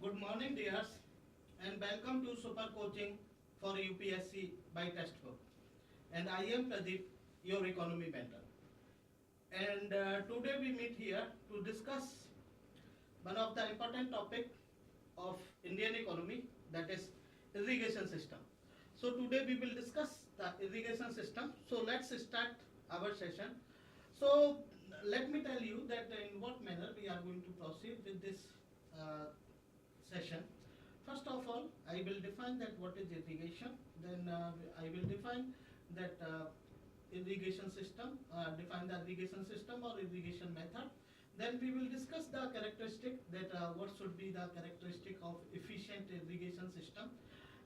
Good morning, dears, and welcome to Super Coaching for UPSC by Textbook. And I am Pradeep, your economy mentor. And today we meet here to discuss one of the important topic of Indian economy, that is irrigation system. So today we will discuss the irrigation system. So let's start our session. So let me tell you that in what manner we are going to proceed with this session. First of all, I will define that what is irrigation. Then I will define that irrigation system, define the irrigation system or irrigation method. Then we will discuss the characteristic, that what should be the characteristic of efficient irrigation system.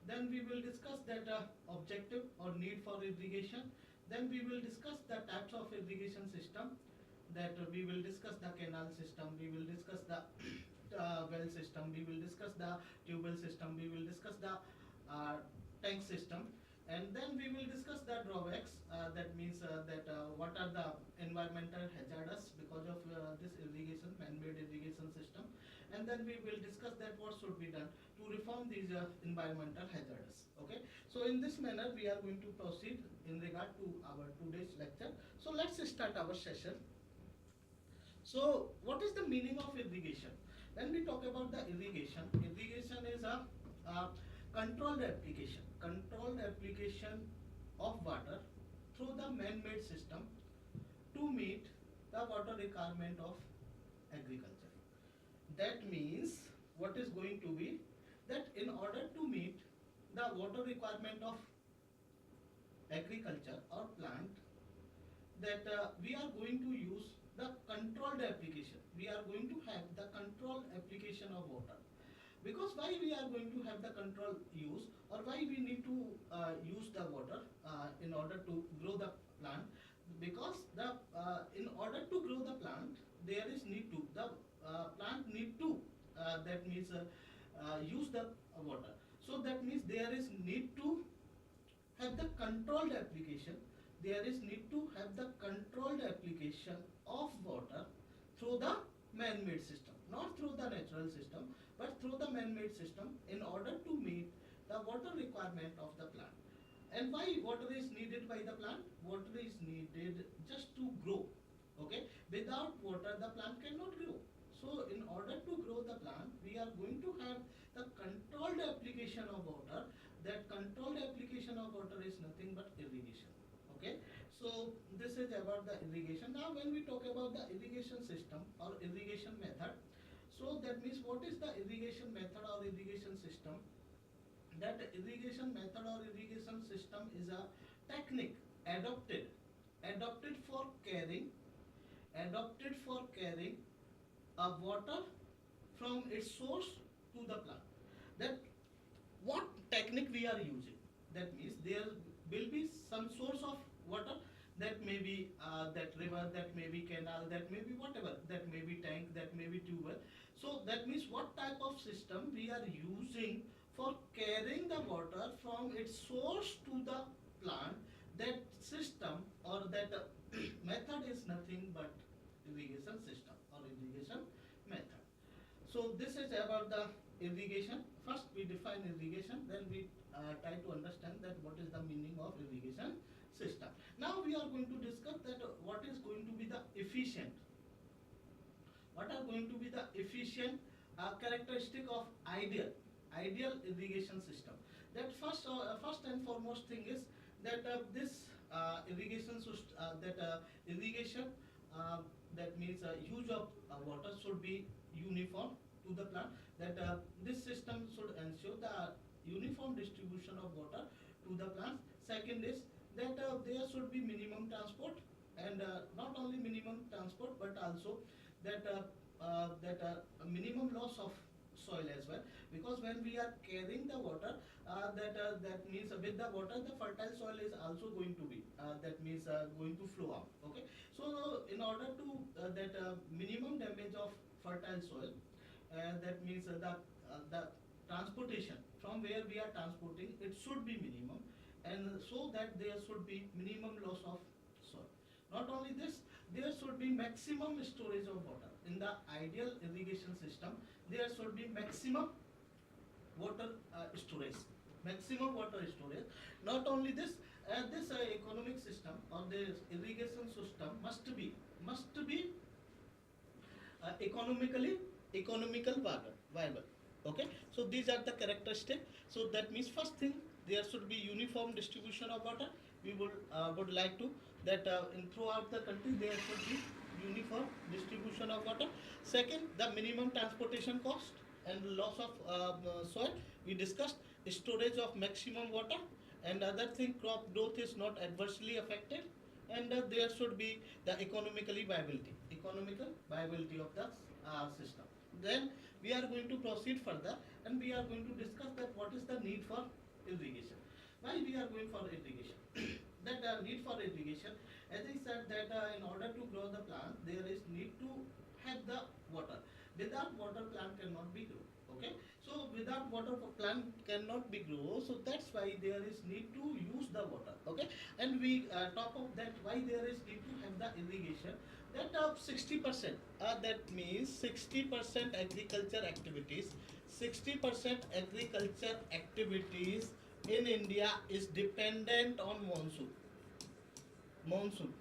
Then we will discuss that objective or need for irrigation. Then we will discuss the types of irrigation system, that we will discuss the canal system, we will discuss the well system, we will discuss the tube well system, we will discuss the tank system, and then we will discuss the drawbacks, that means what are the environmental hazards because of this irrigation, man-made irrigation system, and then we will discuss that what should be done to reform these environmental hazards. Okay, so in this manner we are going to proceed in regard to our today's lecture. So let's start our session. So what is the meaning of irrigation? When we talk about the irrigation, irrigation is a controlled application of water through the man-made system to meet the water requirement of agriculture. That means what is going to be that in order to meet the water requirement of agriculture or plant, that we are going to use the controlled application. We are going to have the controlled application of water. Because why we are going to have the control use, or why we need to use the water in order to grow the plant? Because the in order to grow the plant, there is need to the plant need to that means use the water. So that means there is need to have the controlled application. There is need to have the controlled application of water through the man-made system, not through the natural system, but through the man-made system in order to meet the water requirement of the plant. And why water is needed by the plant? Water is needed just to grow. Okay, without water the plant cannot grow. So in order to grow the plant, we are going to have the controlled application of water. That controlled application of water is nothing but irrigation. Okay, so this is about the irrigation. Now when we talk about the irrigation system or irrigation method, so that means what is the irrigation method or irrigation system? That irrigation method or irrigation system is a technique adopted for carrying a water from its source to the plant. That what technique we are using? That means there will be some source of water, that may be that river, that may be canal, that may be whatever, that may be tank, that may be tube well. So that means what type of system we are using for carrying the water from its source to the plant. That system or that method is nothing but irrigation system or irrigation method. So this is about the irrigation. First we define irrigation, then we try to understand that what is the meaning of irrigation system. Now we are going to discuss that what is going to be the efficient. What are going to be the efficient characteristic of ideal irrigation system? That first and foremost thing is that this irrigation that means use of water should be uniform to the plant. That this system should ensure the uniform distribution of water to the plants. Second is that there should be minimum transport, and not only minimum transport but also that minimum loss of soil as well, because when we are carrying the water, that means with the water the fertile soil is also going to be that means going to flow out. Okay, so in order to that minimum damage of fertile soil, that means the transportation from where we are transporting, it should be minimum, and so that there should be minimum loss of soil. Not only this, there should be maximum storage of water. In the ideal irrigation system, there should be maximum water storage, maximum water storage. Not only this, this economic system or this irrigation system must be economical viable. Okay, so these are the characteristics. So that means first thing, there should be uniform distribution of water. We would like to that in throughout the country there should be uniform distribution of water. Second, the minimum transportation cost and loss of soil. We discussed storage of maximum water, and other thing, crop growth is not adversely affected, and there should be the economical viability of the system. Then we are going to proceed further, and we are going to discuss that what is the need for irrigation. Why we are going for irrigation? That need for irrigation, as I said, that in order to grow the plant, there is need to have the water. Without water, plant cannot be grow. Okay, so without water, plant cannot be grow. So that's why there is need to use the water. Okay, and we top of that, why there is need to have the irrigation. That 60%. That means 60% agriculture activities. 60% agriculture activities in India is dependent on monsoon. Monsoon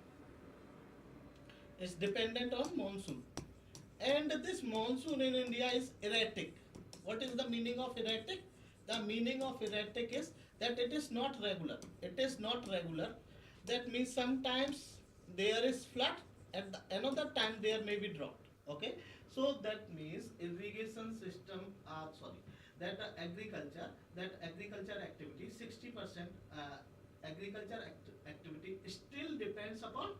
is dependent on monsoon, and this monsoon in India is erratic. What is the meaning of erratic? The meaning of erratic is that it is not regular. It is not regular. That means sometimes there is flood, at the another time there may be drought. Okay, so that means irrigation system. Sorry, that agriculture activity 60% agriculture activity still depends upon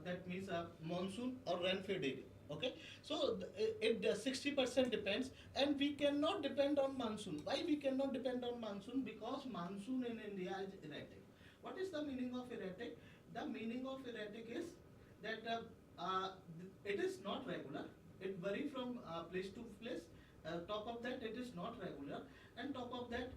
that means monsoon or rainfed area. Okay, so it 60% depends, and we cannot depend on monsoon. Why we cannot depend on monsoon? Because monsoon in India is erratic. What is the meaning of erratic? The meaning of erratic is that it is not regular. It vary from place to place. Top of that, it is not regular, and top of that,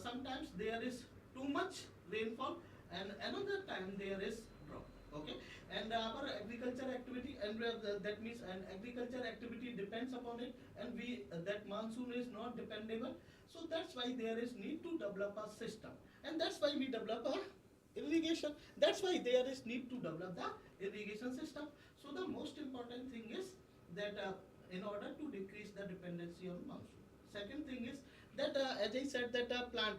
sometimes there is too much rainfall, and another time there is drought. Okay, and our agriculture activity, and that means an agriculture activity depends upon it, and we that monsoon is not dependable. So that's why there is need to develop a system, and that's why we develop a irrigation. That's why there is need to develop the irrigation system. So the most important thing is that in order to decrease the dependency on monsoon. Second thing is that as I said, that plant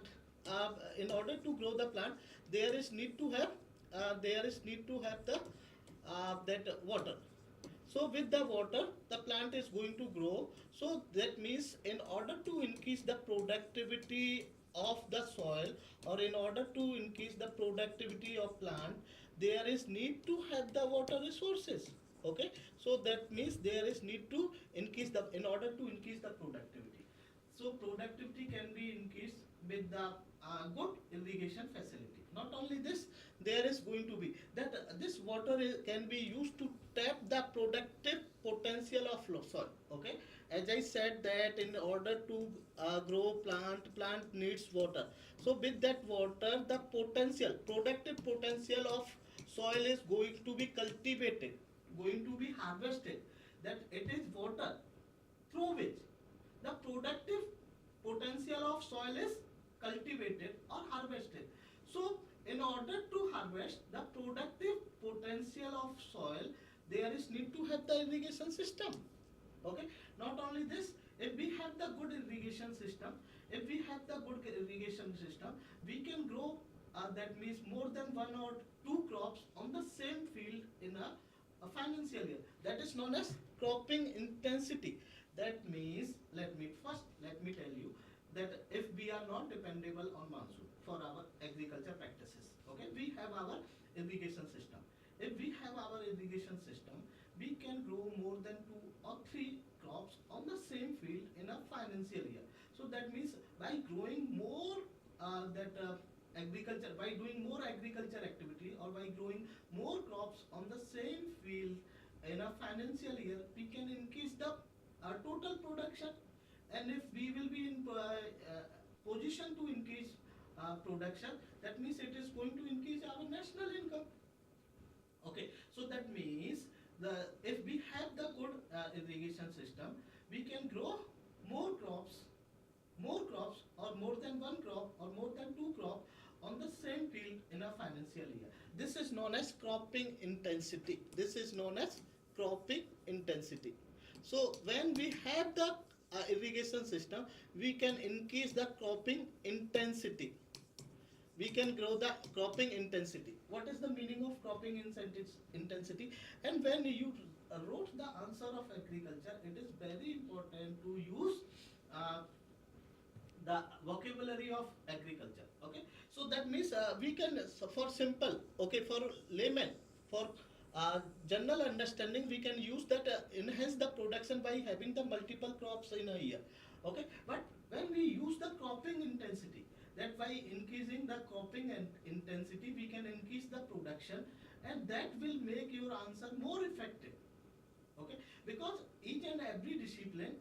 in order to grow the plant, there is need to have the that water. So with the water, the plant is going to grow. So that means in order to increase the productivity of the soil, or in order to increase the productivity of plant, there is need to have the water resources. Okay, so that means there is need to increase the, in order to increase the productivity. So productivity can be increased with the good irrigation facility. Not only this, there is going to be that this water can be used to tap the productive potential of soil. Okay, as I said that in order to grow plant needs water. So with that water, the productive potential of soil is going to be cultivated, going to be harvested. That it is water through which the productive potential of soil is cultivated or harvested. So in order to harvest the productive potential of soil, there is need to have the irrigation system. Okay, not only this, if we have the good irrigation system, we can grow that means more than one or two crops on the same field in a financial year. That is known as cropping intensity. That means let me tell you that if we are not dependable on monsoon for our agriculture practices, okay, we have our irrigation system. If we have our irrigation system, we can grow more than 2 or 3 crops on the same field in a financial year. So that means by growing more by doing more agriculture activity, or by growing more crops on the same field in a financial year, we can increase the total production. And if we will be in position to increase production, that means it is going to increase our national income. Okay, so that means if we have the good irrigation system, we can grow more crops financial year. This is known as cropping intensity. This is known as cropping intensity. So when we have the irrigation system, we can increase the cropping intensity. We can grow the cropping intensity. What is the meaning of cropping intensity? And when you wrote the answer of agriculture, it is very important to use uh, the vocabulary of agriculture. Okay, so that means we can, for simple, okay, for layman, for general understanding, we can use that enhance the production by having the multiple crops in a year. Okay, but when we use the cropping intensity, that by increasing the cropping and intensity, we can increase the production, and that will make your answer more effective. Okay, because each and every discipline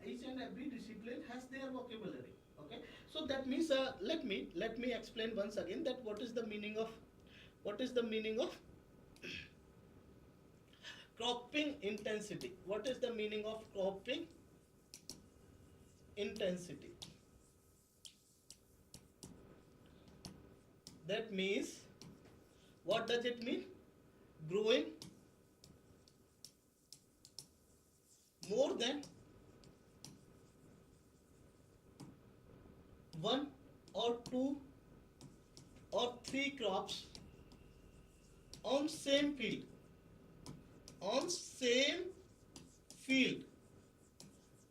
has their vocabulary. Okay, so that means let me explain once again that what is the meaning of cropping intensity. What is the meaning of cropping intensity? That means, what does it mean? Growing more than one or two or three crops on same field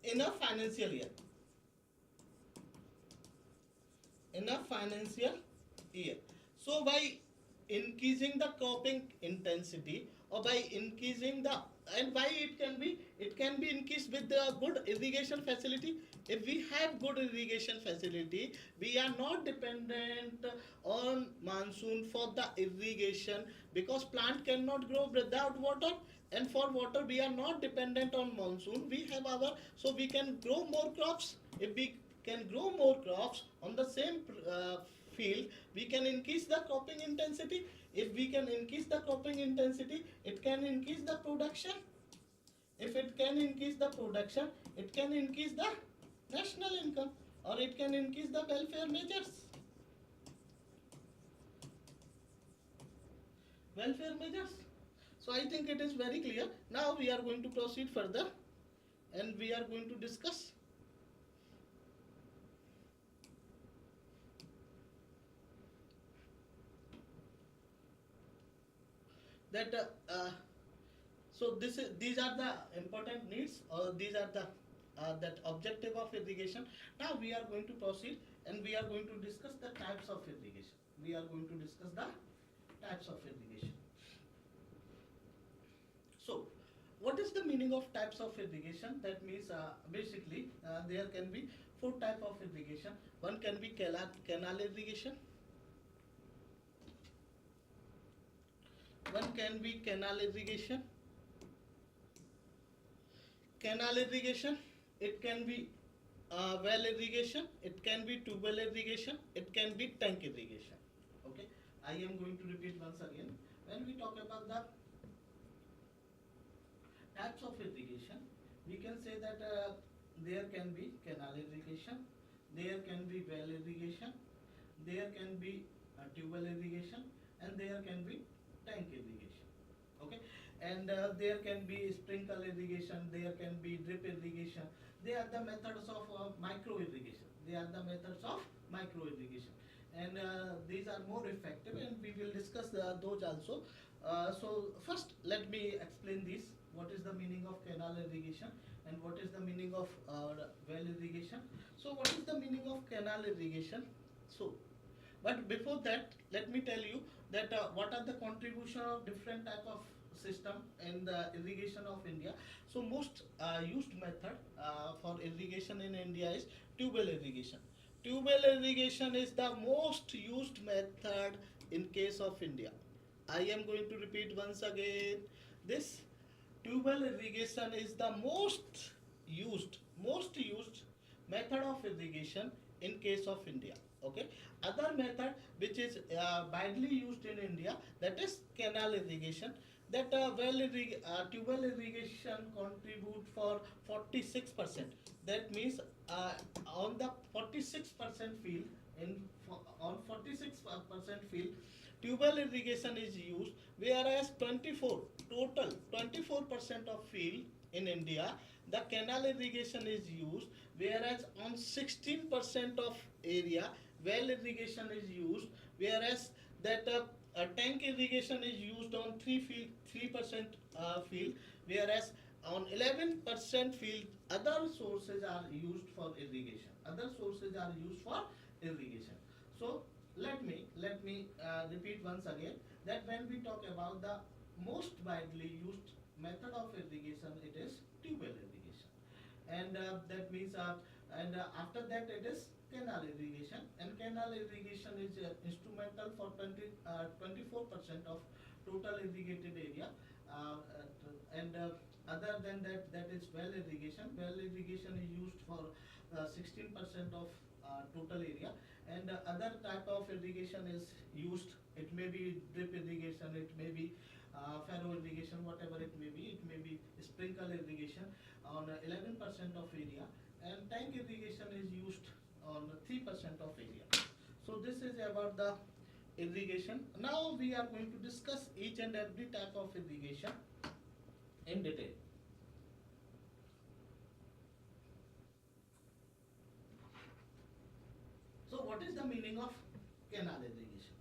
in a financial year. So by increasing the cropping intensity, or by increasing the, and why it can be increased with the good irrigation facility. If we have good irrigation facility, we are not dependent on monsoon for the irrigation, because plant cannot grow without water, and for water we are not dependent on monsoon. We have our, so we can grow more crops. If we can grow more crops on the same field, we can increase the cropping intensity. If we can increase the cropping intensity, it can increase the production. If it can increase the production, it can increase the national income, or it can increase the welfare measures. So I think it is very clear. Now we are going to proceed further, and we are going to discuss that so these are the important needs, or these are the that objective of irrigation. Now we are going to proceed, and we are going to discuss the types of irrigation. So what is the meaning of types of irrigation? That means basically there can be four types of irrigation. One can be canal irrigation. One can be canal irrigation. It can be well irrigation. It can be tubewell irrigation. It can be tank irrigation. Okay, I am going to repeat once again. When we talk about the types of irrigation, we can say that there can be canal irrigation, there can be well irrigation, there can be tubewell irrigation, and there can be tank irrigation. Okay, and there can be sprinkle irrigation, there can be drip irrigation. They are the methods of micro irrigation. And these are more effective, and we will discuss those also. So first let me explain this. What is the meaning of canal irrigation, and what is the meaning of well irrigation? So what is the meaning of canal irrigation? So, but before that, let me tell you that what are the contribution of different type of system in the irrigation of India. So most used method for irrigation in India is tubewell irrigation. Tubewell irrigation is the most used method in case of India. I am going to repeat once again. This tubewell irrigation is the most used method of irrigation in case of India. Okay, other method which is widely used in India, that is canal irrigation. That tubewell irrigation contribute for 46%. That means on the 46% field, on 46% field, tubal irrigation is used, whereas 24% of field in India, the canal irrigation is used, whereas on 16% of area, well irrigation is used, whereas that tank irrigation is used on 3% field, whereas on 11% field, other sources are used for irrigation. Other sources are used for irrigation. So let me repeat once again that when we talk about the most widely used method of irrigation, it is tubal irrigation, and that means after that it is canal irrigation, and canal irrigation is instrumental for 24% of total irrigated area, and other than that, that is well irrigation. Well irrigation is used for 16% of total area, and other type of irrigation is used. It may be drip irrigation, it may be furrow irrigation, whatever it may be. It may be sprinkle irrigation on 11% of area, and tank irrigation is used on 3% of area. So this is about the irrigation. Now we are going to discuss each and every type of irrigation in detail. So what is the meaning of canal irrigation?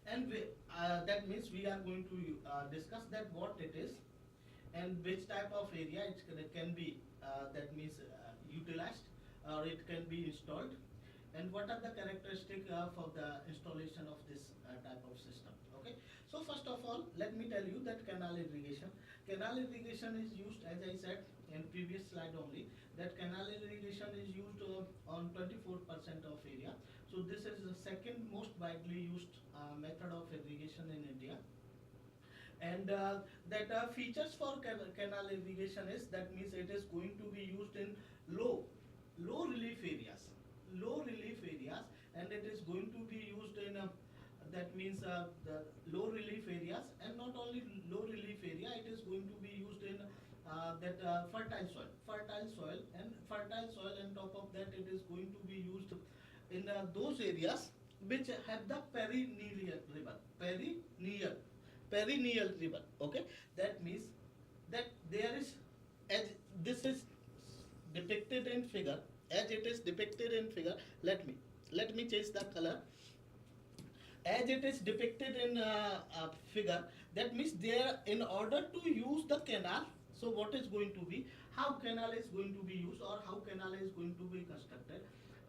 And that means we are going to discuss that what it is and which type of area it can be, that means utilized, or it can be installed, and what are the characteristics for the installation of this type of system. Okay, so first of all, let me tell you that canal irrigation is used, as I said in previous slide only, that canal irrigation is used on 24% of area. So this is the second most widely used method of irrigation in India. And that features for canal irrigation is, that means it is going to be used in low relief areas, and it is going to be used in that means the low relief areas, and not only low relief area, it is going to be used in that fertile soil, and top of that it is going to be used in those areas which have the perennial river. Okay, that means that there is, as this is depicted in figure, let me change the color. As it is depicted in figure, that means there, in order to use the canal, so what is going to be, how canal is going to be used, or how canal is going to be constructed,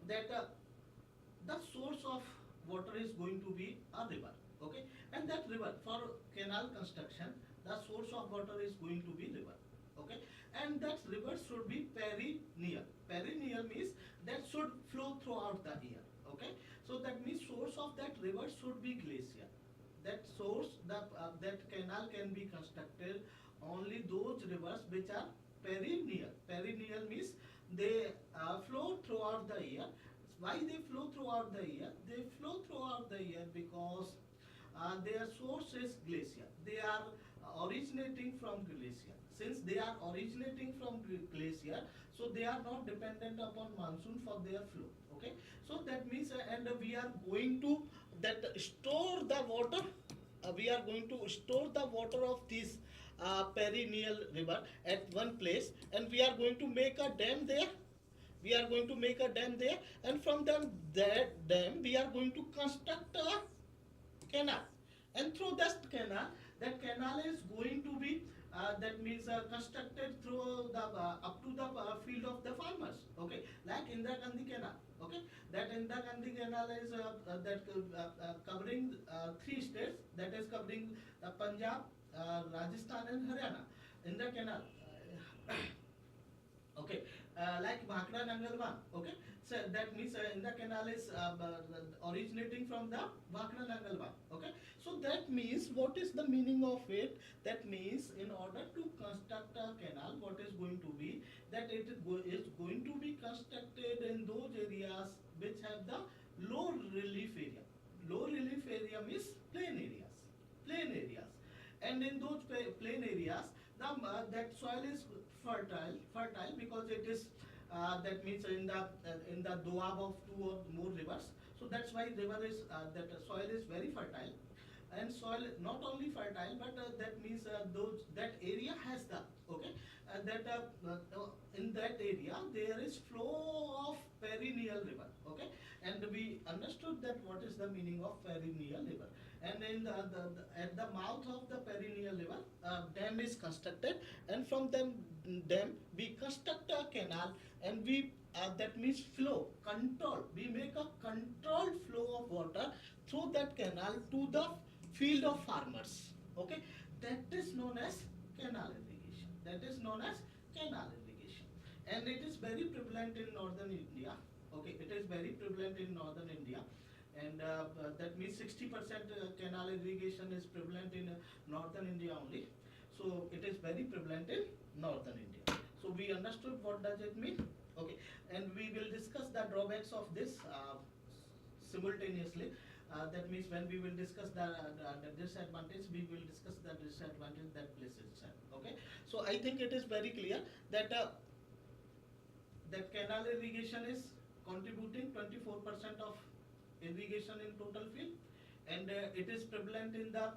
that the source of water is going to be a river. Okay, and that river, for canal construction, the source of water is going to be river. Okay, and that river should be perennial means that should flow throughout the year. Okay, so that means source of that river should be glacier. That source, that canal can be constructed only those rivers which are perennial. Perennial means they flow throughout the year. Why they flow throughout the year? They flow throughout the year because their source is glacier. They are originating from glacier. Since they are originating from glacier, so they are not dependent upon monsoon for their flow. Okay, so that means and we are going to store the water. We are going to store the water of this perennial river at one place, and we are going to make a dam there. And from that dam we are going to construct a canal, and through that canal is going to be that means constructed through the up to the field of the farmers. Okay, like Indira Gandhi canal. Okay, that Indira Gandhi canal is covering three states, that is covering Punjab, Rajasthan and Haryana. Indira canal okay, like Bhakra Nangalwan. Okay, so that means Indira canal is originating from the Bhakra Nangalwan. Okay, so that means, what is the meaning of it? That means, in order to construct a canal, what is going to be, that it is going to be constructed in those areas which have the low relief area. Low relief area means plain areas, and in those plain areas, that soil is fertile because it is that means in the doab of two or more rivers. So that's why river is that soil is very fertile, and soil not only fertile, but that means those that area has the okay that in that area there is flow of perennial river, okay, and we understood that what is the meaning of perennial river. And in at the mouth of the perennial river, dam is constructed, and from them dam we construct a canal, and we that means flow control, we make a controlled flow of water through that canal to the field of farmers, okay. That is known as canal irrigation, that is known as canal irrigation, and it is very prevalent in northern India, okay, it is very prevalent in northern India. And that means 60% canal irrigation is prevalent in northern India only. So it is very prevalent in northern India. So we understood what does it mean, okay, and we will discuss the drawbacks of this simultaneously. That means when we will discuss the disadvantage, we will discuss the disadvantage that place itself, okay. So I think it is very clear that that canal irrigation is contributing 24% of irrigation in total field, and it is prevalent in the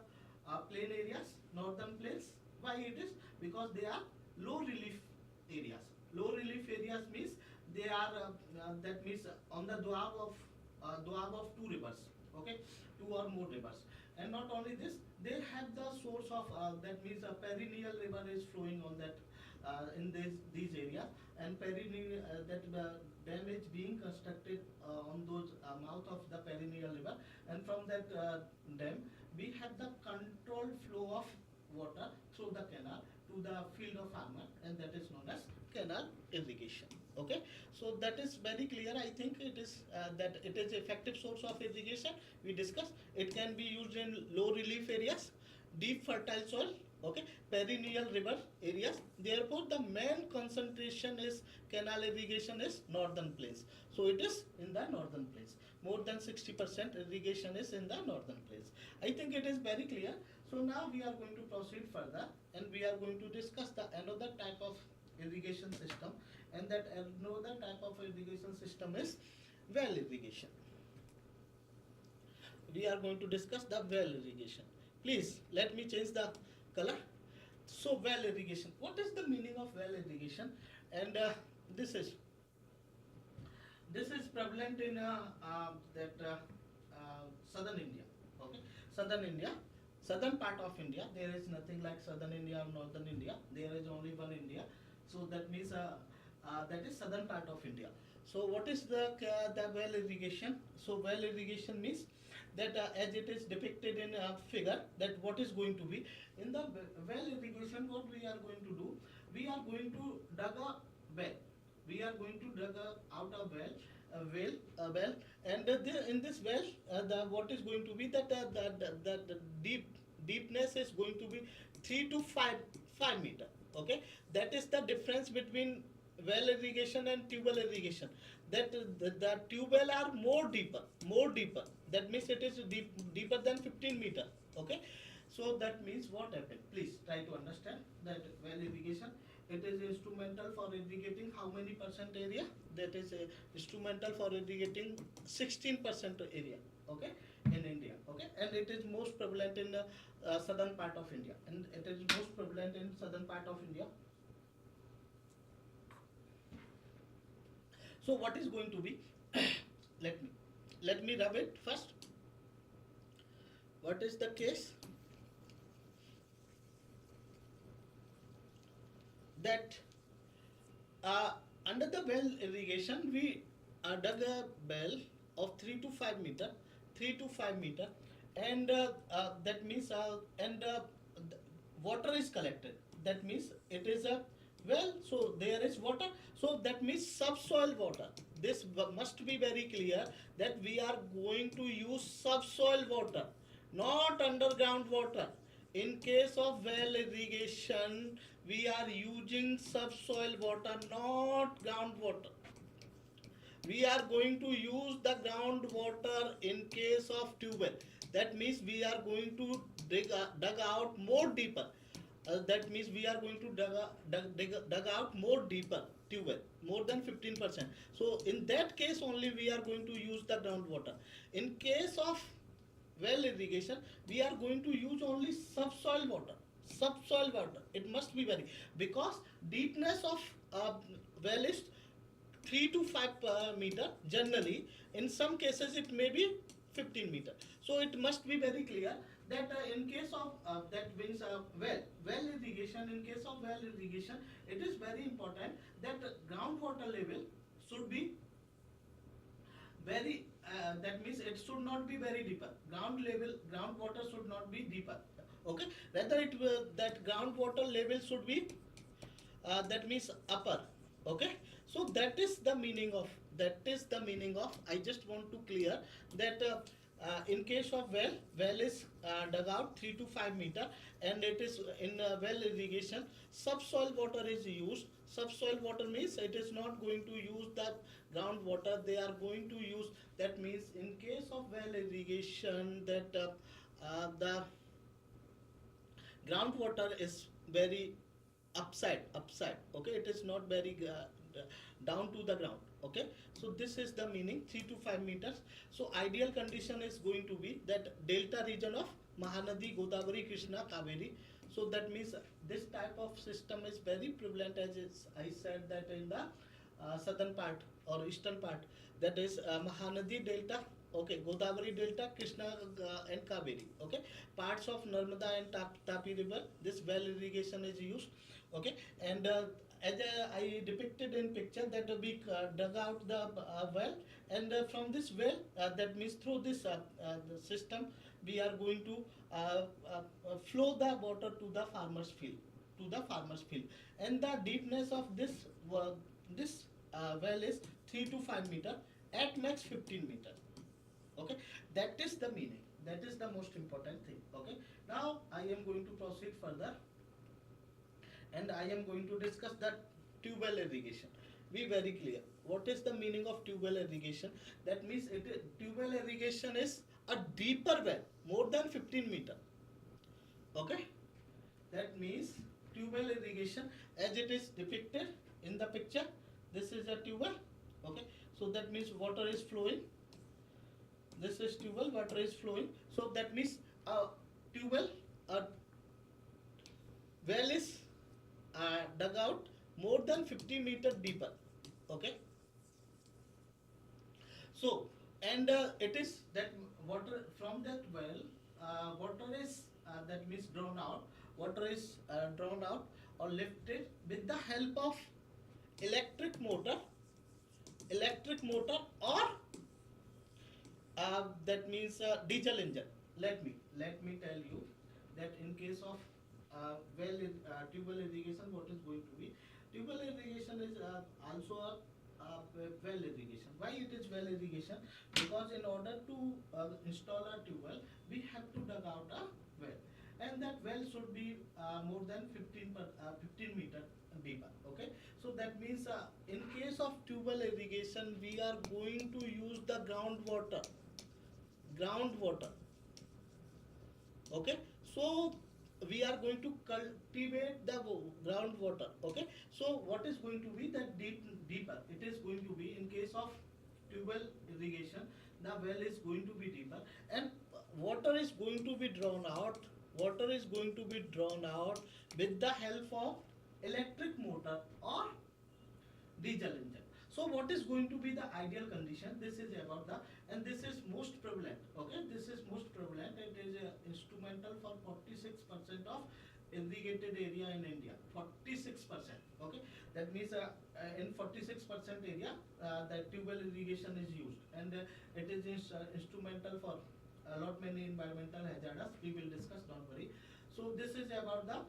plain areas, northern plains. Why it is? Because they are low relief areas. Low relief areas means they are that means on the doab of two rivers, okay, two or more rivers. And not only this, they have the source of that means a perennial river is flowing on that in these areas, and perennial that dam is being constructed on those mouth of the perennial river, and from that dam we have the controlled flow of water through the canal to the field of farmer, and that is known as canal irrigation, okay. So that is very clear. I think it is that it is effective source of irrigation. We discussed it can be used in low relief areas, deep fertile soil, okay, perennial river areas. Therefore the main concentration is canal irrigation is northern plains. So it is in the northern plains, more than 60% irrigation is in the northern plains. I think it is very clear. So now we are going to proceed further, and we are going to discuss the another type of irrigation system, and that another type of irrigation system is well irrigation. We are going to discuss the well irrigation. Please let me change the color. So well irrigation, what is the meaning of well irrigation? And this is prevalent in southern India, okay, southern India, southern part of India. There is nothing like southern India or northern India, there is only one India. So that means that is southern part of India. So what is the well irrigation? So well irrigation means that as it is depicted in a figure, that what is going to be in the well irrigation, what we are going to do, we are going to dig a well, we are going to dig out a well, and in this well what is going to be that the deepness is going to be 3 to 5 meter, okay. That is the difference between well irrigation and tube well irrigation, that the tube well are more deeper, that means it is deeper than 15 meter, okay. So that means what happened, please try to understand that well irrigation, it is instrumental for irrigating how many percent area? That is instrumental for irrigating 16% area, okay, in India, okay. And it is most prevalent in the southern part of India, and it is most prevalent in southern part of India. So what is going to be let me rub it first. What is the case? That under the well irrigation, we dug a well of 3 to 5 meter, and that means water is collected. That means it is a well, so there is water, so that means subsoil water. This must be very clear that we are going to use subsoil water, not underground water. In case of well irrigation, we are using subsoil water, not groundwater. We are going to use the groundwater in case of tube well. That means we are going to dig out more deeper. That means we are going to dig out more deeper tube well, more than 15%. So in that case only we are going to use the groundwater. In case of well irrigation, we are going to use only subsoil water. Subsoil water. It must be very, because deepness of well is 3 to 5 meter generally. In some cases it may be 15 meter. So it must be very clear that in case of that means well irrigation, in case of well irrigation, it is very important that groundwater level should be very that means it should not be very deeper. Groundwater should not be deeper. Okay, rather it that groundwater level should be that means upper. Okay, so that is the meaning of, I just want to clear that in case of well is dug out 3 to 5 meter, and it is in well irrigation, subsoil water is used. Subsoil water means it is not going to use the groundwater, they are going to use, that means in case of well irrigation, that the groundwater is very upside, okay, it is not very down to the ground. Okay, so this is the meaning, 3 to 5 meters. So ideal condition is going to be that delta region of Mahanadi, Godavari, Krishna, Kaveri. So that means this type of system is very prevalent, as I said, that in the southern part or eastern part, that is Mahanadi delta, okay, Godavari delta, Krishna and Kaveri. Okay, parts of Narmada and Tapi river, this well irrigation is used. Okay, and as I depicted in picture, that we dug out the well, and from this well, that means through this the system, we are going to flow the water to the farmer's field, and the deepness of this well is 3 to 5 meter, at max 15 meter. Okay, that is the meaning, that is the most important thing. Okay, now I am going to proceed further, and I am going to discuss the tube well irrigation. Be very clear, what is the meaning of tube well irrigation? That means tube well irrigation is a deeper well, more than 15 meter. Okay, that means tube well irrigation, as it is depicted in the picture, this is a tube well. Okay, so that means water is flowing, this is tube well, water is flowing. So that means tube well, well is dug out more than 50 meter deeper. Okay, so and it is that water from that well, water is that means drawn out, drawn out or lifted with the help of electric motor or that means diesel engine. Let me tell you that in case of tube well irrigation, what is going to be? Tube well irrigation is also a well irrigation. Why it is well irrigation? Because in order to install a tube well, we have to dug out a well, and that well should be more than 15 meter deeper. Okay, so that means in case of tube well irrigation, we are going to use the groundwater. Okay, so we are going to cultivate the groundwater. Okay, so what is going to be that deeper? It is going to be in case of tube well irrigation, the well is going to be deeper, and water is going to be drawn out. Water is going to be drawn out with the help of electric motor or diesel engine. So what is going to be the ideal condition? This is about the, and this is most prevalent. Okay, this is most prevalent. It is instrumental for 46% of irrigated area in India. 46%. Okay, that means in 46% area that tube well irrigation is used, and it is instrumental for a lot many environmental hazards. We will discuss. Don't worry. So this is about the.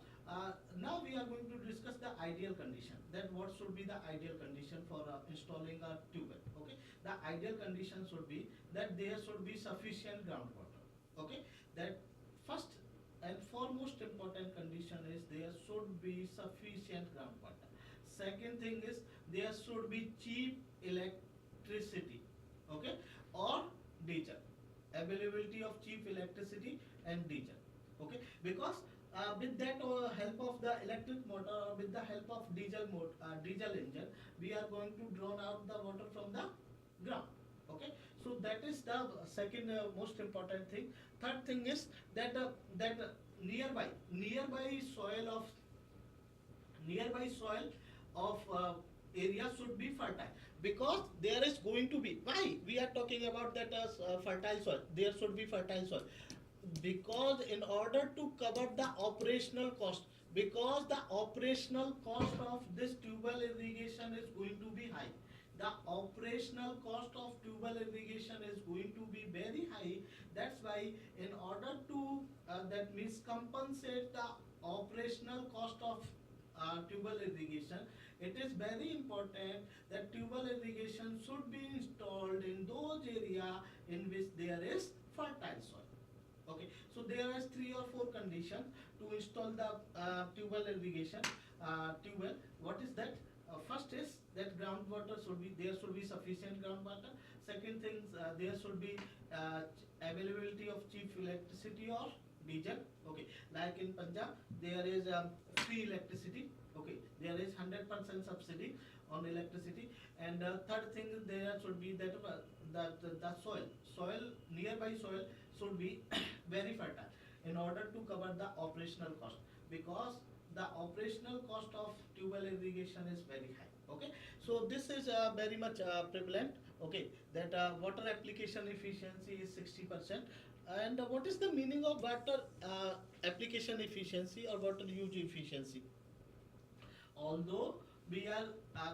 Now we are going to discuss the ideal condition. That what should be the ideal condition for installing a tube well. Okay, the ideal condition should be that there should be sufficient groundwater. Okay, that first and foremost important condition is there should be sufficient groundwater. Second thing is there should be cheap electricity. Okay, or diesel, availability of cheap electricity and diesel. Okay, because with that help of the electric motor or with the help of diesel engine, we are going to draw out the water from the ground. Okay, so that is the second most important thing. Third thing is that nearby soil of area should be fertile, because there is going to be, why we are talking about that as fertile soil, there should be fertile soil, because in order to cover the operational cost, because the operational cost of this tubal irrigation is going to be high, the operational cost of tubal irrigation is going to be very high. That's why in order to that means compensate the operational cost of tubal irrigation, it is very important that tubal irrigation should be installed in those areas in which there is fertile soil. Okay, so there are 3 or 4 conditions to install the tubal irrigation tubal. What is that? First is that groundwater should be, there should be sufficient groundwater. Second thing, there should be availability of cheap electricity or diesel. Okay, like in Punjab there is free electricity. Okay, there is 100% subsidy on electricity. And third thing, there should be that the soil nearby soil should be very fertile in order to cover the operational cost, because the operational cost of tubal irrigation is very high. Okay, so this is very much prevalent. Okay, that water application efficiency is 60%. And what is the meaning of water application efficiency or water use efficiency? Although we are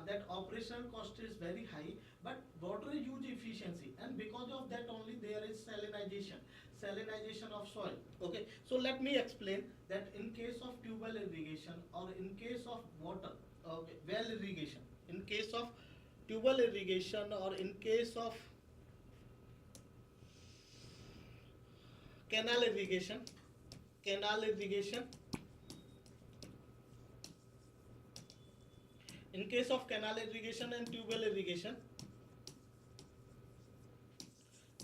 that operational cost is very high, but water use efficiency, and because of that only there is salinization of soil. Okay, so let me explain that in case of tubal irrigation or in case of water, okay, well irrigation, in case of tubal irrigation or in case of canal irrigation, in case of canal irrigation and tubal irrigation,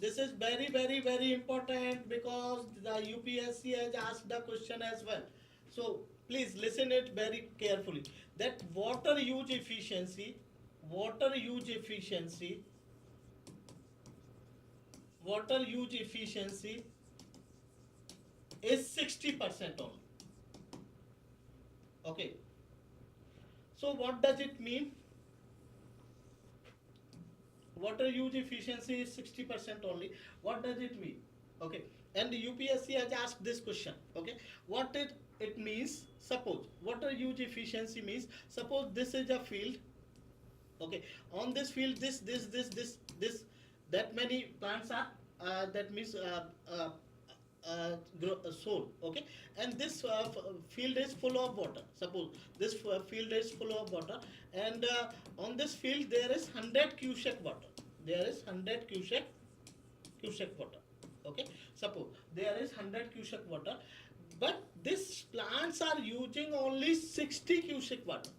this is very very important, because the UPSC has asked the question as well. So please listen it very carefully, that water use efficiency is 60% only. Okay, so what does it mean? Water use efficiency is 60% only. What does it mean? Okay, and the UPSC has asked this question. Okay, what it means? Suppose water use efficiency means, suppose this is a field. Okay, on this field, this that many plants are that means sown. Okay, and this field is full of water. Suppose this field is full of water, and on this field there is 100 cubic water. There is 100 cubic water. Okay, suppose there is 100 cubic water, but these plants are using only 60 cubic water.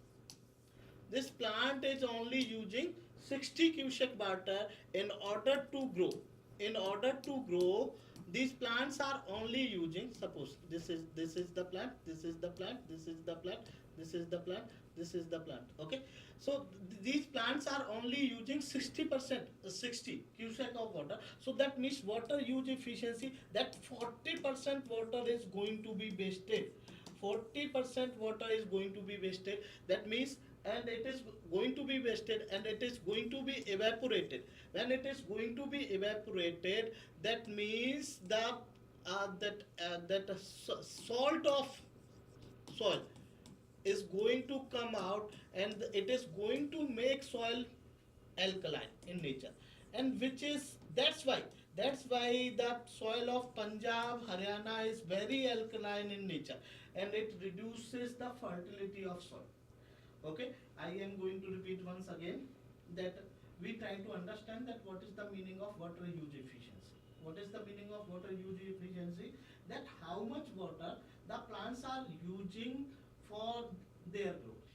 This plant is only using 60 cubic water in order to grow. These plants are only using, suppose this is the plant, this is the plant, this is the plant, this is the plant, this is the plant. Okay, so these plants are only using 60% 60 cubic of water. So that means water use efficiency, that 40% water is going to be wasted. 40% water is going to be wasted. That means, and it is going to be wasted, and it is going to be evaporated. When it is going to be evaporated, that means that salt of soil is going to come out, and it is going to make soil alkaline in nature, and which is that's why the soil of Punjab, Haryana is very alkaline in nature, and it reduces the fertility of soil. Okay, I am going to repeat once again that we try to understand that what is the meaning of water use efficiency. What is the meaning of water use efficiency? That how much water the plants are using for their growth.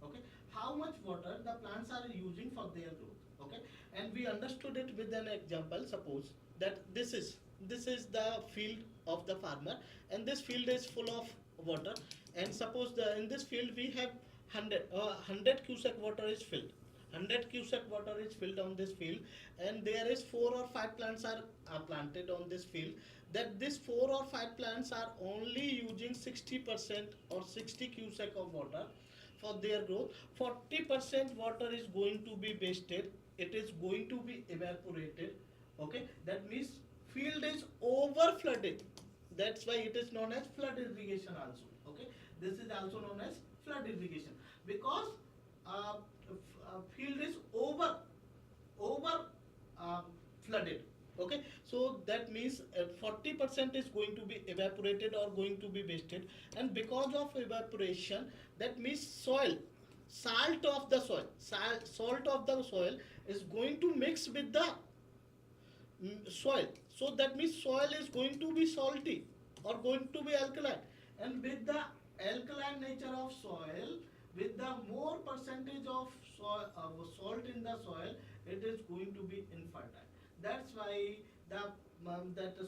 Okay, how much water the plants are using for their growth. Okay, and we understood it with an example. Suppose that this is the field of the farmer, and this field is full of water, and suppose in this field we have 100 cubic water is filled. 100 cubic water is filled on this field, and there is 4 or 5 plants are planted on this field. That this 4 or 5 plants are only using 60% or 60 cubic of water for their growth. 40% water is going to be wasted. It is going to be evaporated. Okay, that means field is over flooded. That's why it is known as flood irrigation also. Okay, this is also known as flood irrigation, because field is over flooded. Okay, so that means 40% is going to be evaporated or going to be wasted, and because of evaporation, that means salt of the soil is going to mix with the soil. So that means soil is going to be salty or going to be alkaline, and with the alkaline nature of soil, with the more percentage of salt in the soil, it is going to be infertile. That's why the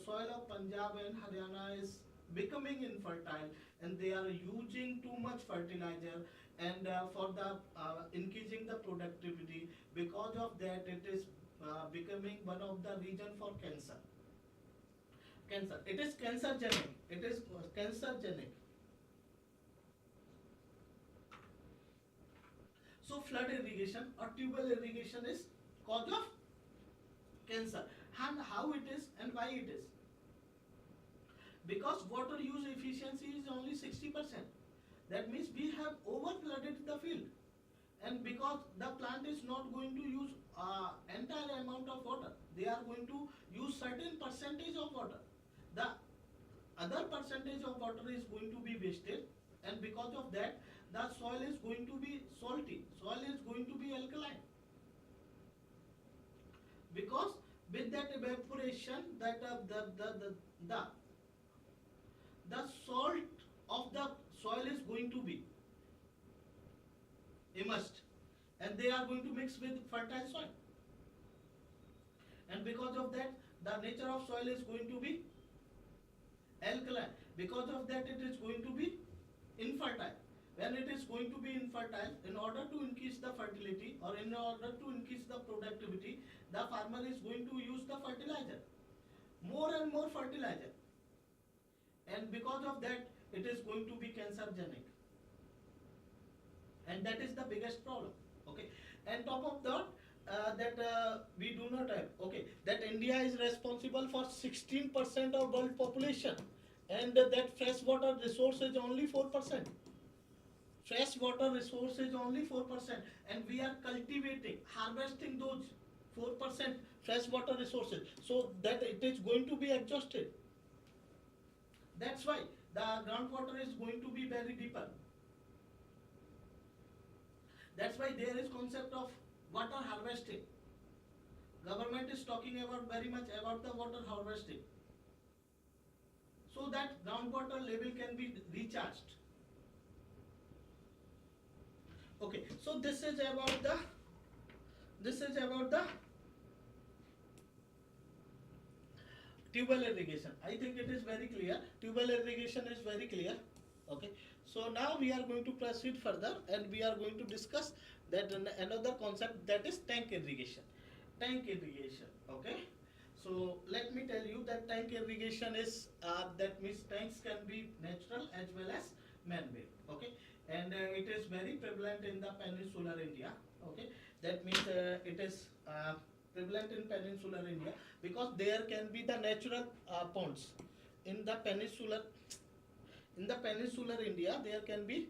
soil of Punjab and Haryana is becoming infertile, and they are using too much fertilizer, and for the increasing the productivity. Because of that, it is becoming one of the reason for cancer. It is cancerogenic. So flood irrigation or tubal irrigation is cause of cancer. And how it is and why it is? Because water use efficiency is only 60%. That means we have over flooded the field, and because the plant is not going to use entire amount of water, they are going to use certain percentage of water. The other percentage of water is going to be wasted, and because of that, the soil is going to be salty, soil is going to be alkaline. Because with that evaporation, that the salt of the soil is going to be immersed, and they are going to mix with fertile soil, and because of that, the nature of soil is going to be alkaline. Because of that, it is going to be infertile. When it is going to be infertile, in order to increase the fertility or in order to increase the productivity, the farmer is going to use the fertilizer, more and more fertilizer, and because of that, it is going to be cancerogenic, and that is the biggest problem. Okay, and top of that, we do not have, okay, that India is responsible for 16% of world population, and that freshwater resource is only 4%. Freshwater resource is only 4%, and we are cultivating, harvesting those 4% freshwater resources, so that it is going to be exhausted. That's why the groundwater is going to be very deeper. That's why there is concept of water harvesting. Government is talking about very much about the water harvesting, so that groundwater level can be recharged. Okay, so this is about the tubal irrigation. I think it is very clear. Tubal irrigation is very clear. Okay, so now we are going to proceed further, and we are going to discuss that another concept, that is tank irrigation. Tank irrigation. Okay, so let me tell you that tank irrigation is that means tanks can be natural as well as man-made. Okay, and it is very prevalent in the peninsular India. Okay, that means it is prevalent in peninsular India, because there can be the natural ponds in the peninsular India. There can be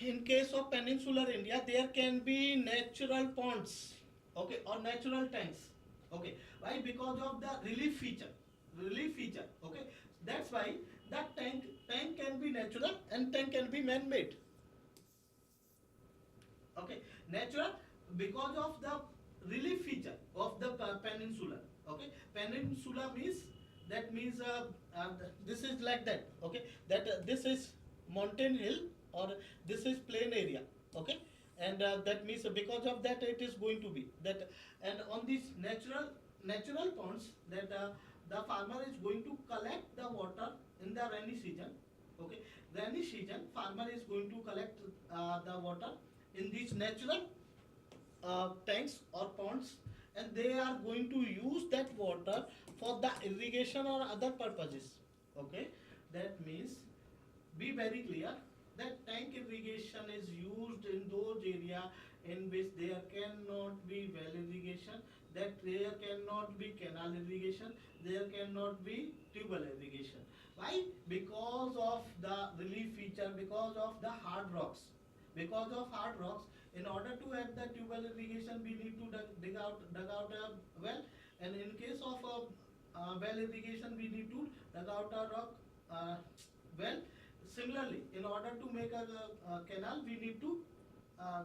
in case of peninsular India, there can be natural ponds, okay, or natural tanks. Okay, why? Because of the relief feature. Okay, that's why that tank can be natural and tank can be man-made. Okay, natural because of the relief feature of the peninsula. Okay, peninsula means this is like that. Okay, that this is mountain hill or this is plain area. Okay, and that means because of that it is going to be that, and on this natural ponds that the farmer is going to collect the water in the rainy season. Okay, rainy season farmer is going to collect the water in these natural tanks or ponds, and they are going to use that water for the irrigation or other purposes. Okay, that means be very clear that tank irrigation is used in those areas in which there cannot be well irrigation, that there cannot be canal irrigation, there cannot be tubal irrigation. Why? Because of the relief feature, because of the hard rocks. Because of hard rocks, in order to have the tubal irrigation, we need to dug out a well, and in case of a well irrigation, we need to dug out a rock well. Similarly, in order to make a canal, we need to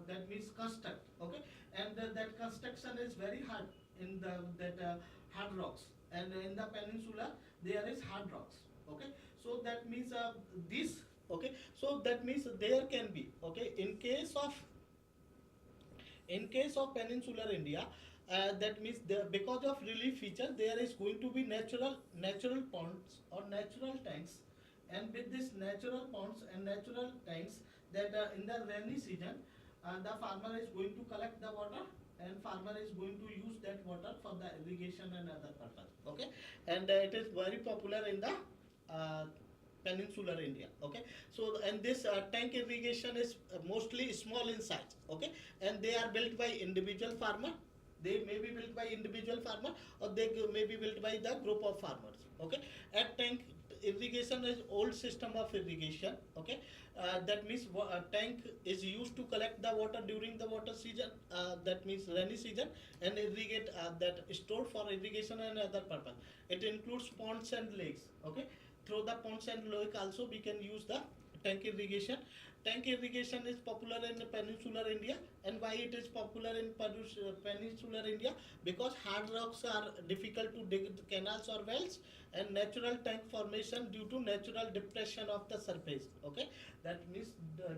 that means construct. Okay, and that construction is very hard in that hard rocks, and in the peninsula there is hard rocks. Okay, so that means this. Okay, so that means there can be, okay, in case of peninsular India, that means because of relief feature there is going to be natural ponds or natural tanks, and with this natural ponds and natural tanks, that in the rainy season the farmer is going to collect the water, and farmer is going to use that water for the irrigation and other purpose. Okay, and it is very popular in the peninsular India. Okay, so and this tank irrigation is mostly small in size. Okay, and they are built by individual farmer. They may be built by individual farmer, or they may be built by the group of farmers. Okay, at tank irrigation is old system of irrigation. Okay, that means tank is used to collect the water during the water season, that means rainy season, and irrigate that stored for irrigation and other purpose. It includes ponds and lakes. Okay, through the ponds and lake also we can use the tank irrigation. Tank irrigation is popular in peninsular India, and why it is popular in peninsular India? Because hard rocks are difficult to dig canals or wells, and natural tank formation due to natural depression of the surface. Okay, that means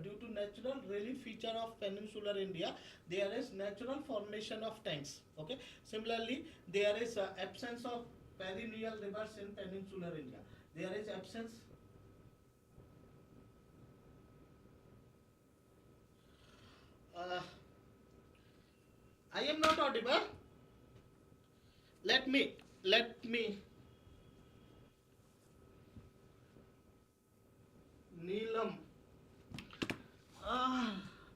due to natural relief feature of peninsular India, there is natural formation of tanks. Okay, similarly there is absence of perennial rivers in peninsular India. There is absence. I am not audible. Let me. Neelam.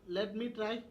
Let me try.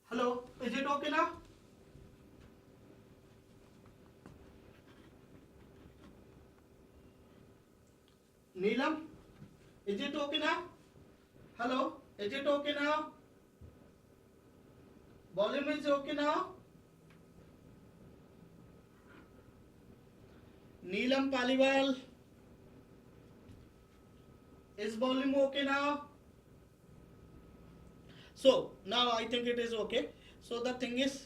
Hello, is it okay now? Neelam, is it okay now? Hello, is it okay now? Volume is okay now? Neelam Paliwal, is volume okay now? So now I think it is okay. So the thing is,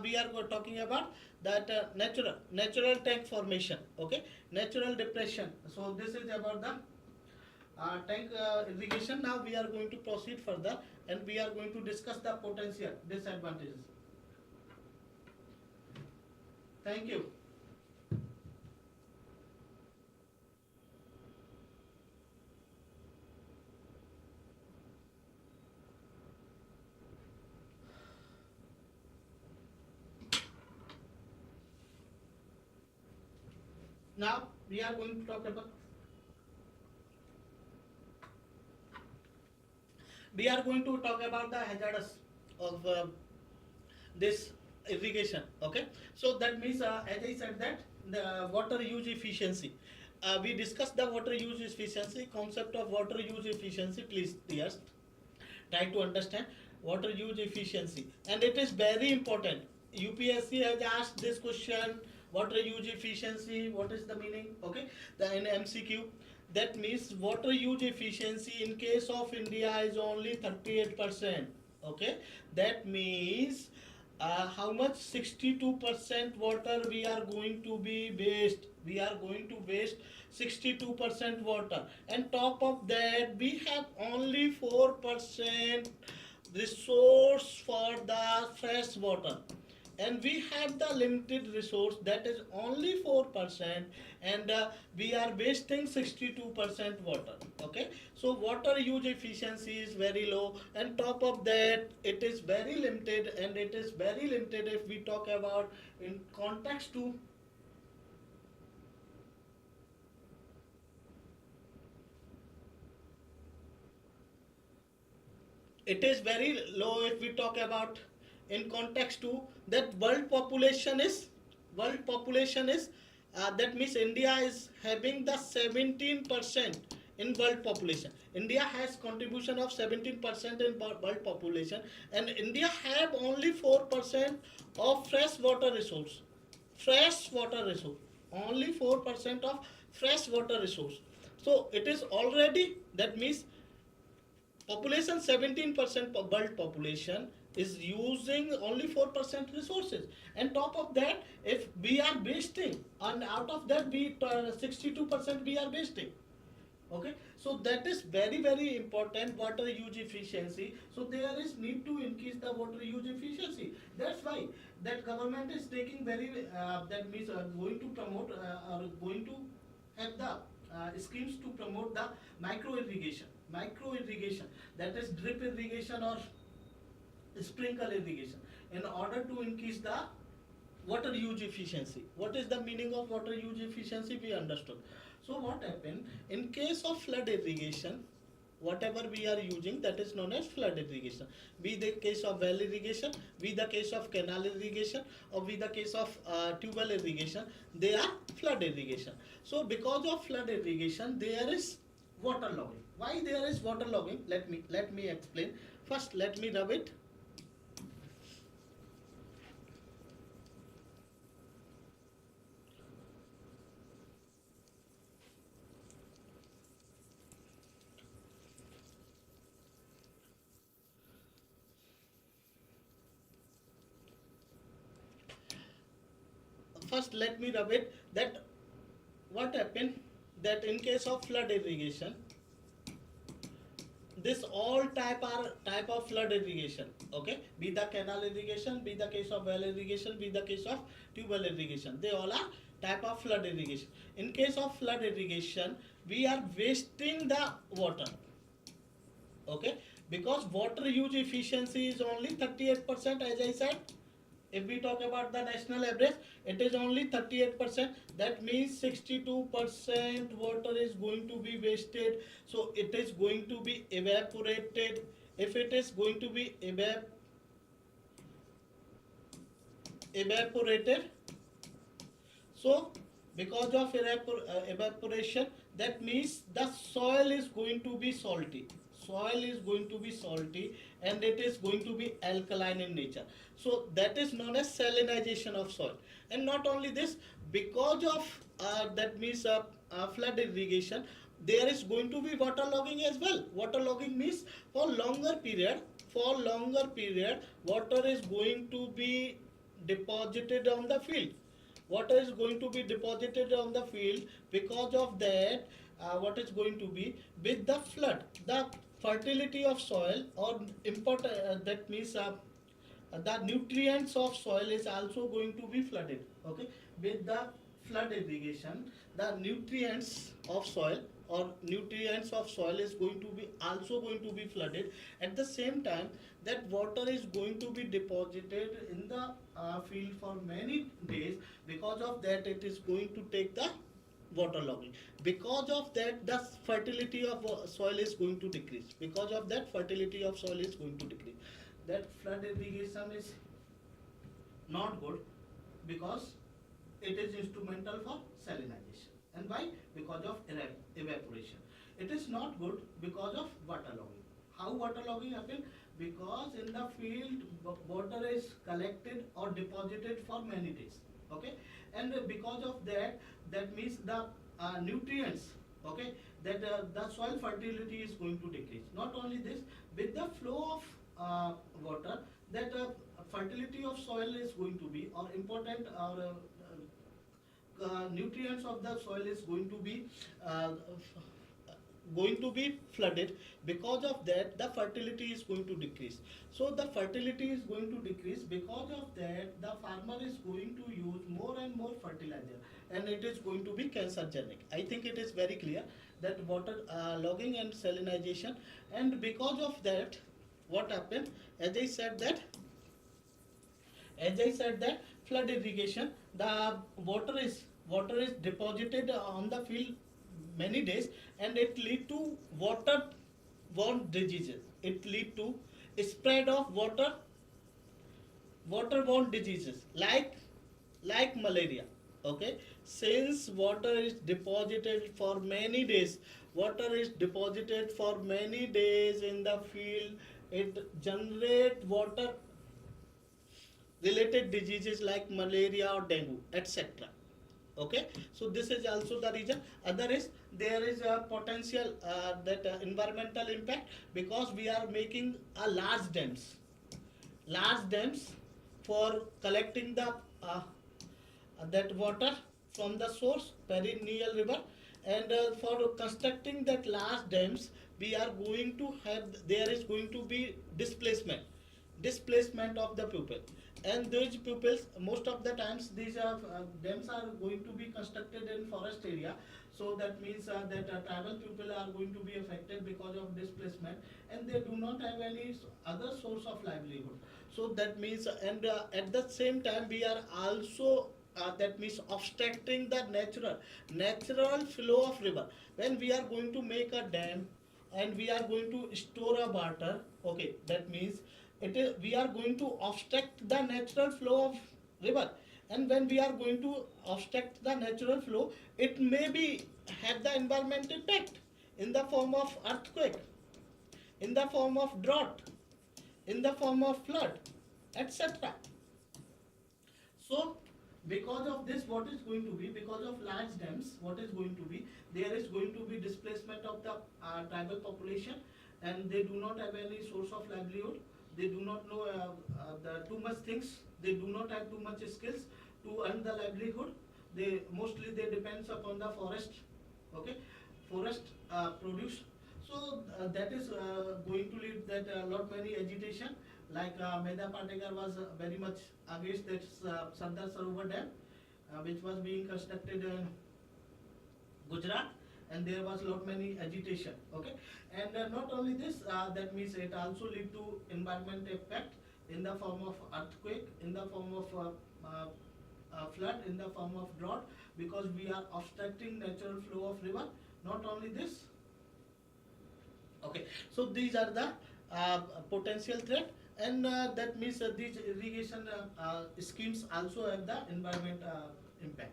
we are talking about that natural tank formation. Okay, natural depression. So this is about the tank irrigation. Now we are going to proceed further, and we are going to discuss the potential disadvantages. Thank you. Now we are going to talk about the hazards of this irrigation. Okay, so that means as I said that the water use efficiency. We discussed the water use efficiency, concept of water use efficiency. Please, yes. try to understand water use efficiency, and it is very important. UPSC has asked this question, water use efficiency, what is the meaning? Okay, the in MCQ, that means water use efficiency in case of India is only 38%. Okay, that means how much? 62% water we are going to be waste. We are going to waste 62% water, and top of that we have only 4% resource for the fresh water, and we have the limited resource that is only 4%, and we are wasting 62% water. Okay, so water use efficiency is very low, and top of that it is very limited, and it is very limited if we talk about in context to it is very low if we talk about in context to that world population is that means India is having the 17% in world population. India has contribution of 17% in world population, and India have only 4% of fresh water resource. Fresh water resource, only 4% of fresh water resource. So it is already, that means population 17% world population is using only 4% resources, and top of that if we are wasting, and out of that we 62% we are wasting. Okay, so that is very very important, water use efficiency. So there is need to increase the water use efficiency. That's why that government is taking very that means going to promote or going to have the schemes to promote the micro irrigation, that is drip irrigation or sprinkle irrigation, in order to increase the water use efficiency. What is the meaning of water use efficiency? We understood. So what happened in case of flood irrigation? Whatever we are using, that is known as flood irrigation. Be the case of well irrigation, be the case of canal irrigation, or be the case of tubewell irrigation, they are flood irrigation. So because of flood irrigation, there is water logging. Why there is water logging? Let me explain. First, let me rub it. First let me rub it, that what happened, that in case of flood irrigation, this all type of flood irrigation. Okay, be the canal irrigation, be the case of well irrigation, be the case of tubewell irrigation, they all are type of flood irrigation. In case of flood irrigation, we are wasting the water. Okay, because water use efficiency is only 38%, as I said. If we talk about the national average, it is only 38%. That means 62% water is going to be wasted. So it is going to be evaporated. If it is going to be evaporated, so because of evaporation, that means the soil is going to be salty. Soil is going to be salty, and it is going to be alkaline in nature. So that is known as salinization of soil. And not only this, because of that means flood irrigation, there is going to be water logging as well. Water logging means for longer period, water is going to be deposited on the field. Water is going to be deposited on the field. Because of that, what is going to be with the flood, the fertility of soil, or important that means the nutrients of soil is also going to be flooded. Okay, with the flood irrigation, the nutrients of soil is going to be also going to be flooded. At the same time, that water is going to be deposited in the field for many days. Because of that, it is going to take the water logging. Because of that, the fertility of soil is going to decrease. Because of that, fertility of soil is going to decrease. That flood irrigation is not good, because it is instrumental for salinization. And why? Because of evaporation. It is not good because of water logging. How waterlogging happen? Because in the field water is collected or deposited for many days. Okay, and because of that, that means the nutrients, okay, that the soil fertility is going to decrease. Not only this, with the flow of water, that fertility of soil is going to be, or important, or nutrients of the soil is uh, going to be flooded. Because of that, the fertility is going to decrease. So the fertility is going to decrease. Because of that, the farmer is going to use more and more fertilizer, and it is going to be cancerogenic. I think it is very clear that water logging and salinization. And because of that, what happened, as I said that, flood irrigation, the water is deposited on the field many days, and it lead to waterborne diseases. It lead to spread of waterborne diseases like malaria. Okay, since water is deposited for many days, in the field, it generate water related diseases like malaria or dengue, etc. Okay, so this is also the reason. Other is, there is a potential that environmental impact, because we are making a large dams for collecting the that water from the source, perennial river. And for constructing that large dams, we are going to have, there is going to be displacement of the people. And those pupils, most of the times, these dams are going to be constructed in forest area. So that means that tribal people are going to be affected because of displacement, and they do not have any other source of livelihood. So that means, and at the same time, we are also that means obstructing the natural flow of river. When we are going to make a dam and we are going to store a water, okay, that means we are going to obstruct the natural flow of river. And when we are going to obstruct the natural flow, it may be have the environment impact in the form of earthquake, in the form of drought, in the form of flood, etc. So because of this, what is going to be, because of large dams, what is going to be, there is going to be displacement of the tribal population, and they do not have any source of livelihood. They do not know the too much things. They do not have too much skills to earn the livelihood. They mostly depends upon the forest. Okay, forest produce. So that is going to lead that lot many agitation. Like Mehta Patekar was very much against that Sardar Sarovar Dam, which was being constructed in Gujarat, and there was lot many agitation. Okay, and not only this, that means it also lead to environment impact in the form of earthquake, in the form of flood, in the form of drought, because we are obstructing natural flow of river. Not only this. Okay, so these are the potential threat, and that means these irrigation schemes also have the environment impact.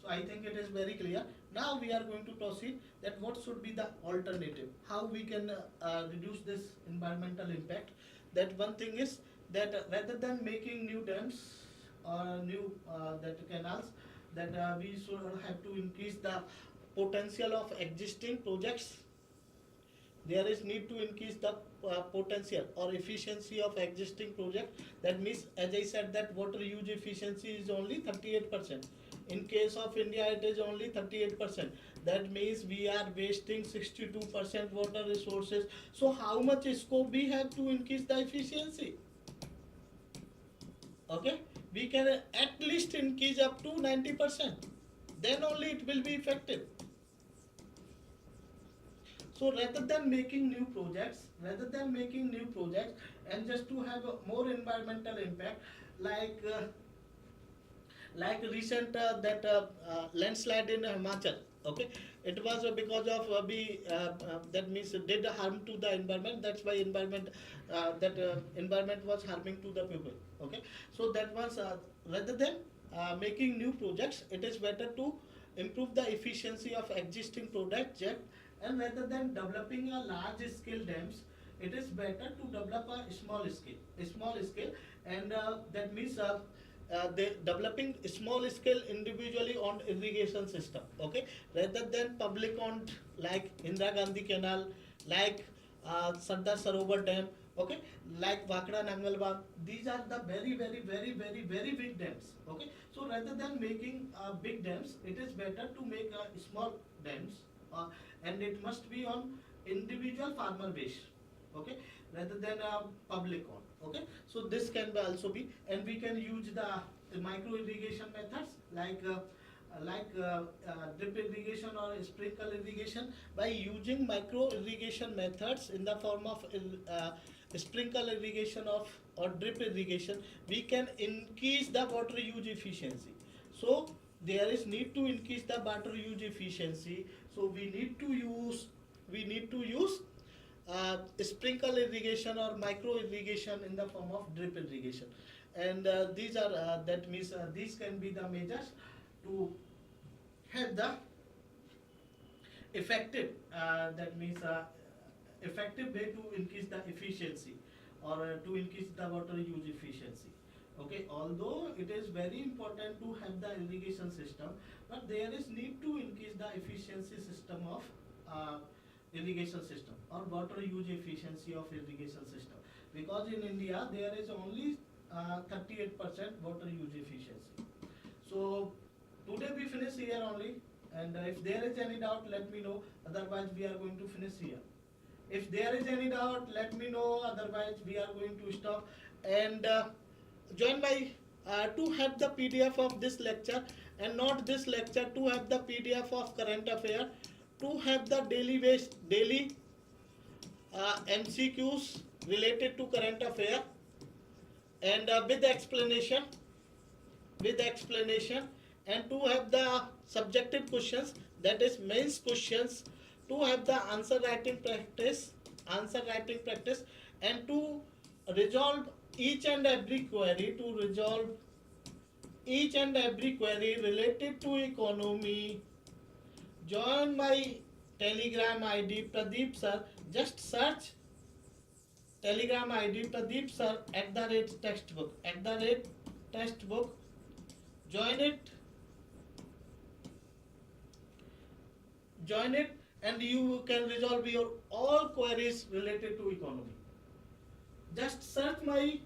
So I think it is very clear. Now we are going to proceed that what should be the alternative, how we can reduce this environmental impact. That one thing is that rather than making new dams or new that canals, that we should have to increase the potential of existing projects. There is need to increase the potential or efficiency of existing project. That means, as I said, that water use efficiency is only 38%. In case of India, it is only 38%. That means we are wasting 62% water resources. So how much scope we have to increase the efficiency? Okay, we can at least increase up to 90%. Then only it will be effective. So rather than making new projects, and just to have a more environmental impact, like recent landslide in Himachal. Okay, it was because of that means it did harm to the environment. That's why environment was harming to the people. Okay, so that was rather than making new projects, it is better to improve the efficiency of existing projects. And rather than developing a large scale dams, it is better to develop a small scale, and that means they developing small scale individually on irrigation system, okay, rather than public on like Indira Gandhi Canal, like Sardar Sarovar Dam, okay, like Vakra Nangalbag. These are the very big dams, okay. So rather than making big dams, it is better to make small dams, and it must be on individual farmer base, okay, rather than public on, okay. So this can be also be, and we can use the micro irrigation methods like drip irrigation or sprinkle irrigation. By using micro irrigation methods in the form of sprinkle irrigation of or drip irrigation, we can increase the water use efficiency. So there is need to increase the water use efficiency, so we need to use sprinkle irrigation or micro irrigation in the form of drip irrigation. And these are that means these can be the measures to have the effective that means effective way to increase the efficiency, or to increase the water use efficiency, okay. Although it is very important to have the irrigation system, but there is need to increase the efficiency system of irrigation system, or water use efficiency of irrigation system, because in India there is only 38% water use efficiency. So today we finish here only, and if there is any doubt, let me know, otherwise we are going to finish here. If there is any doubt, let me know, otherwise we are going to stop. And join my to have the PDF of this lecture, and not this lecture, to have the PDF of current affair, to have the daily MCQs related to current affair, and with explanation, and to have the subjective questions, that is mains questions, to have the answer writing practice, and to resolve each and every query, related to economy. Join my Telegram ID Pradeep sir. Just search Telegram ID Pradeep sir @textbook. Join it, and you can resolve your all queries related to economy. Just search my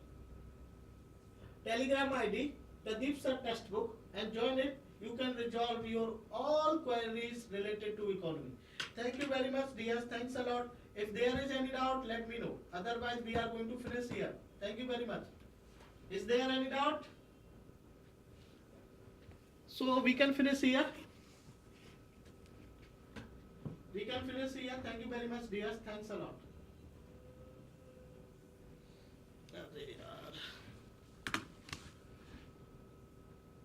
Telegram ID Pradeep sir textbook and join it. You can resolve your all queries related to economy. Thank you very much, dears. Thanks a lot. If there is any doubt, let me know. Otherwise, we are going to finish here. Thank you very much. Is there any doubt? So we can finish here. Thank you very much, dears. Thanks a lot.